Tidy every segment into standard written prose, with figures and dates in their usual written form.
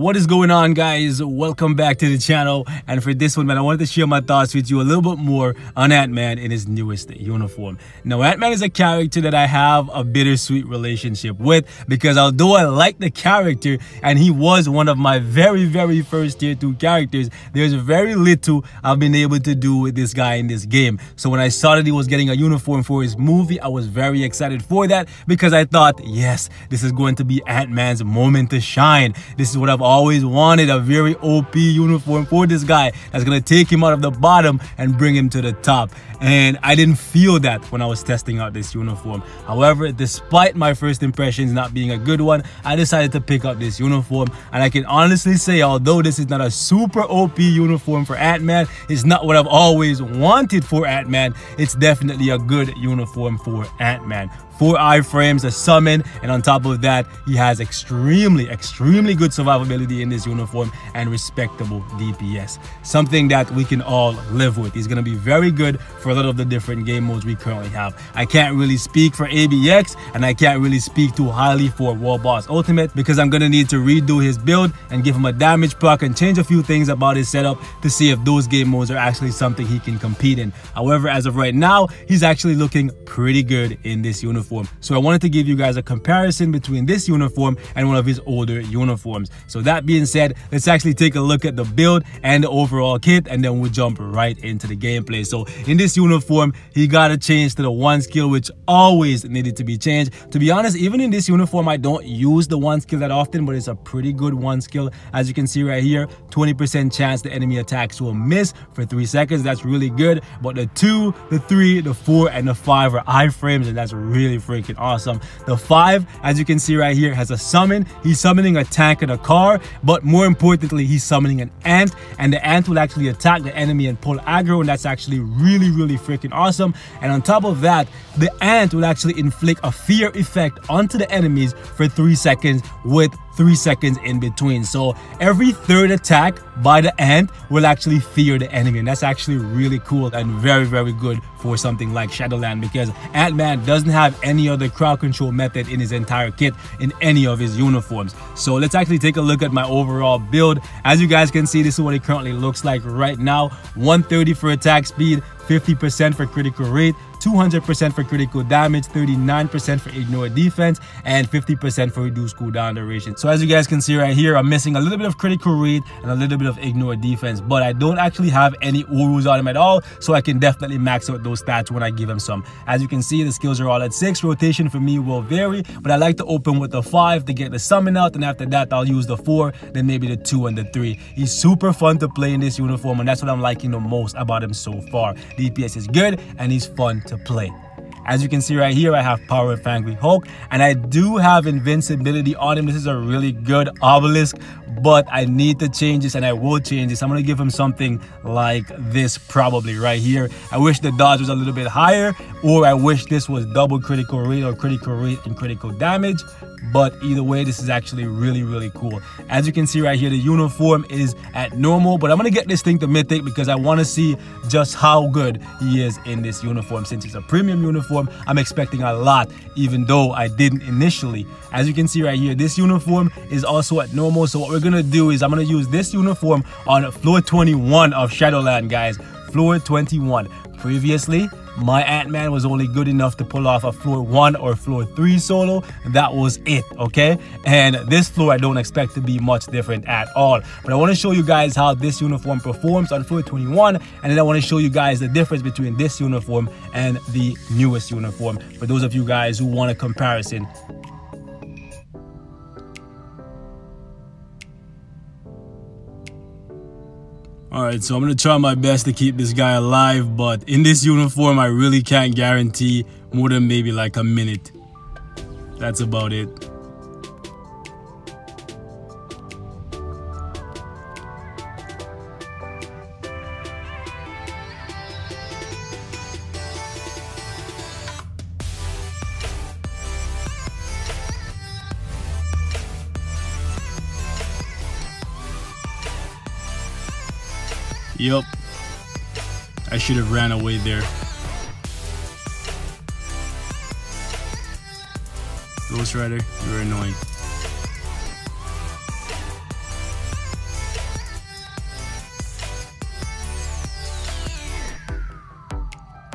What is going on, guys? Welcome back to the channel. And for this one, man, I wanted to share my thoughts with you a little bit more on Ant-Man in his newest uniform. Now, Ant-Man is a character that I have a bittersweet relationship with, because although I like the character and he was one of my very first tier 2 characters, there's very little I've been able to do with this guy in this game. So when I saw that he was getting a uniform for his movie, I was very excited for that, because I thought, yes, this is going to be Ant-Man's moment to shine. This is what I've always wanted, a very OP uniform for this guy that's going to take him out of the bottom and bring him to the top. And I didn't feel that when I was testing out this uniform. However, despite my first impressions not being a good one, I decided to pick up this uniform. And I can honestly say, although this is not a super OP uniform for Ant-Man, it's not what I've always wanted for Ant-Man, it's definitely a good uniform for Ant-Man. 4 iframes, a summon, and on top of that, he has extremely good survivability in this uniform and respectable DPS. Something that we can all live with. He's going to be very good for a lot of the different game modes we currently have. I can't really speak for ABX, and I can't really speak too highly for War Boss Ultimate, because I'm going to need to redo his build and give him a damage proc and change a few things about his setup to see if those game modes are actually something he can compete in. However, as of right now, he's actually looking pretty good in this uniform. So I wanted to give you guys a comparison between this uniform and one of his older uniforms. So that being said, let's actually take a look at the build and the overall kit, and then we'll jump right into the gameplay. So in this uniform, he got a change to the 1 skill, which always needed to be changed. To be honest, even in this uniform, I don't use the 1 skill that often, but it's a pretty good 1 skill. As you can see right here, 20% chance the enemy attacks will miss for 3 seconds. That's really good. But the 2, the 3, the 4, and the 5 are iframes, and that's really freaking awesome. The 5, as you can see right here, has a summon. He's summoning a tank and a car, but more importantly, he's summoning an ant, and the ant will actually attack the enemy and pull aggro, and that's actually really freaking awesome. And on top of that, the ant will actually inflict a fear effect onto the enemies for 3 seconds with 3 seconds in between. So every 3rd attack by the ant will actually fear the enemy, and that's actually really cool and very good for something like Shadowland, because Ant-Man doesn't have any other crowd control method in his entire kit in any of his uniforms. So let's actually take a look at my overall build. As you guys can see, this is what it currently looks like right now. 130 for attack speed, 50% for critical rate, 200% for critical damage, 39% for ignore defense, and 50% for reduced cooldown duration. So as you guys can see right here, I'm missing a little bit of critical rate and a little bit of ignore defense, but I don't actually have any Urus on him at all, so I can definitely max out those stats when I give him some. As you can see, the skills are all at 6. Rotation for me will vary, but I like to open with the 5 to get the summon out, and after that I'll use the 4, then maybe the 2 and the 3. He's super fun to play in this uniform, and that's what I'm liking the most about him so far. DPS is good and he's fun to play. As you can see right here, I have Power of Angry Hulk, and I do have invincibility on him. This is a really good obelisk, but I need to change this, and I will change this. I'm going to give him something like this probably right here. I wish the dodge was a little bit higher, or I wish this was double critical rate or critical rate and critical damage. But either way, this is actually really cool. As you can see right here, the uniform is at normal, but I'm going to get this thing to mythic because I want to see just how good he is in this uniform. Since it's a premium uniform, I'm expecting a lot, even though I didn't initially. As you can see right here, this uniform is also at normal. So what we're going to do is I'm going to use this uniform on floor 21 of Shadowland, guys. Floor 21. Previously, my Ant-Man was only good enough to pull off a floor 1 or floor 3 solo. That was it, okay? And this floor I don't expect to be much different at all. But I want to show you guys how this uniform performs on floor 21, and then I want to show you guys the difference between this uniform and the newest uniform, for those of you guys who want a comparison. Alright, so I'm going to try my best to keep this guy alive, but in this uniform, I really can't guarantee more than maybe like a minute. That's about it. Yup, I should have ran away there. Ghost Rider, you're annoying.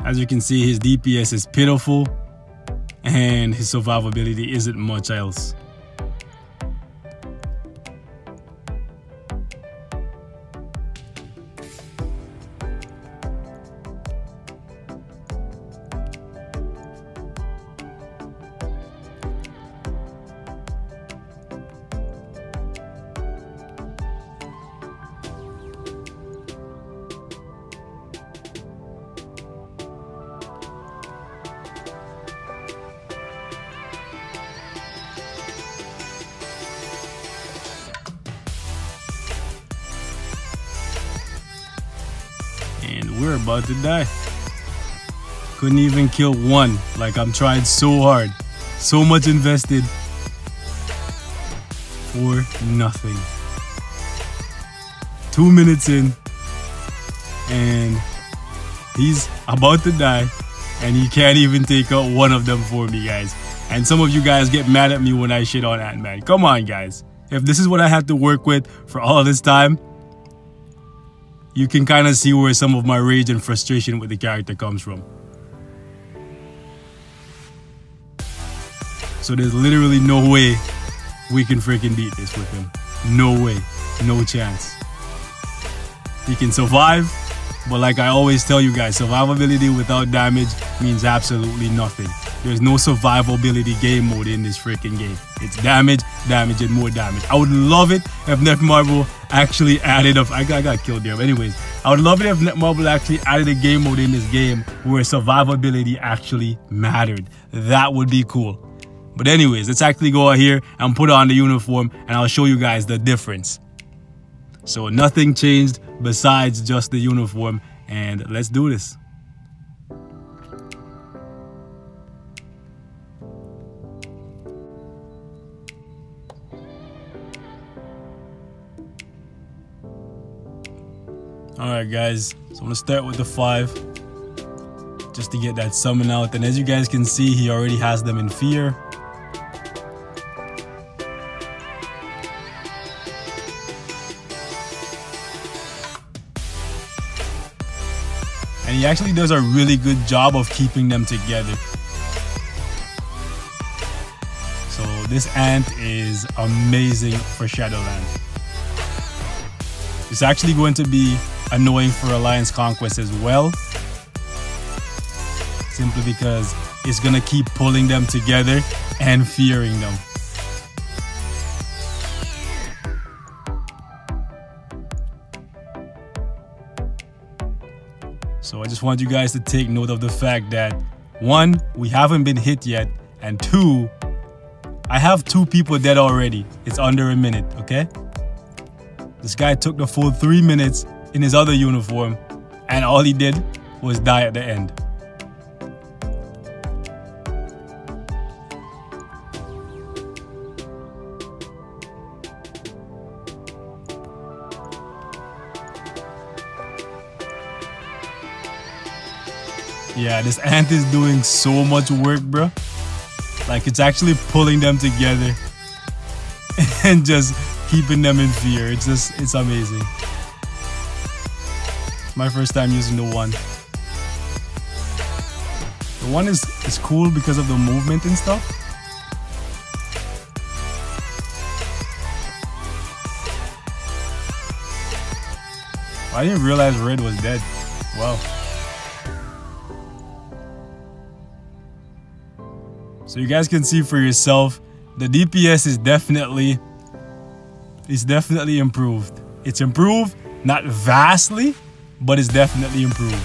As you can see, his DPS is pitiful and his survivability isn't much else. And we're about to die. Couldn't even kill one. Like, I'm trying so hard. So much invested for nothing. 2 minutes in and he's about to die and he can't even take out one of them for me, guys. And some of you guys get mad at me when I shit on Ant-Man. Come on, guys. If this is what I had to work with for all this time, you can kind of see where some of my rage and frustration with the character comes from. So there's literally no way we can freaking beat this with him. No way. No chance. He can survive, but like I always tell you guys, survivability without damage means absolutely nothing. There's no survivability game mode in this freaking game. It's damage, damage, and more damage. I would love it if Netmarble actually added up. I got killed there, but anyways, I would love it if Netmarble actually added a game mode in this game where survivability actually mattered. That would be cool. But anyways, let's actually go out here and put on the uniform and I'll show you guys the difference. So nothing changed besides just the uniform, and let's do this. Alright guys, so I'm going to start with the 5 just to get that summon out, and as you guys can see, he already has them in fear. And he actually does a really good job of keeping them together. So this ant is amazing for Shadowland. It's actually going to be annoying for Alliance Conquest as well, simply because it's going to keep pulling them together and fearing them. So I just want you guys to take note of the fact that 1, we haven't been hit yet, and 2, I have 2 people dead already. It's under a minute, okay? This guy took the full 3 minutes in his other uniform, and all he did was die at the end. Yeah, this ant is doing so much work, bro. Like, it's actually pulling them together and just keeping them in fear. It's amazing. It's my first time using the 1. The 1 is cool because of the movement and stuff. I didn't realize Red was dead. Wow. So you guys can see for yourself, the DPS is definitely improved. It's improved, not vastly, but it's definitely improved.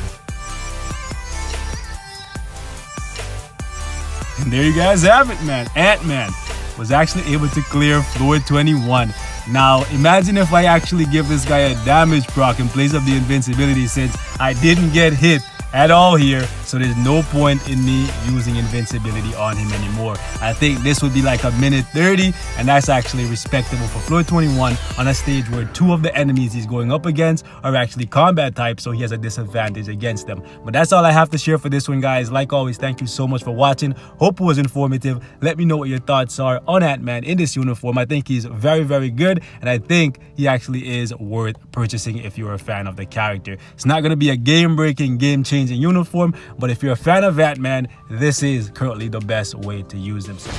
And there you guys have it, man. Ant-Man was actually able to clear floor 21. Now, imagine if I actually give this guy a damage proc in place of the invincibility, since I didn't get hit at all here, so there's no point in me using invincibility on him anymore. I think this would be like a minute 30, and that's actually respectable for floor 21 on a stage where 2 of the enemies he's going up against are actually combat types, so he has a disadvantage against them. But that's all I have to share for this one, guys. Like always, thank you so much for watching. Hope it was informative. Let me know what your thoughts are on Ant-Man in this uniform. I think he's very, very good, and I think he actually is worth purchasing if you're a fan of the character. It's not going to be a game-breaking, game-changing uniform, But if you're a fan of Ant-Man, this is currently the best way to use them. So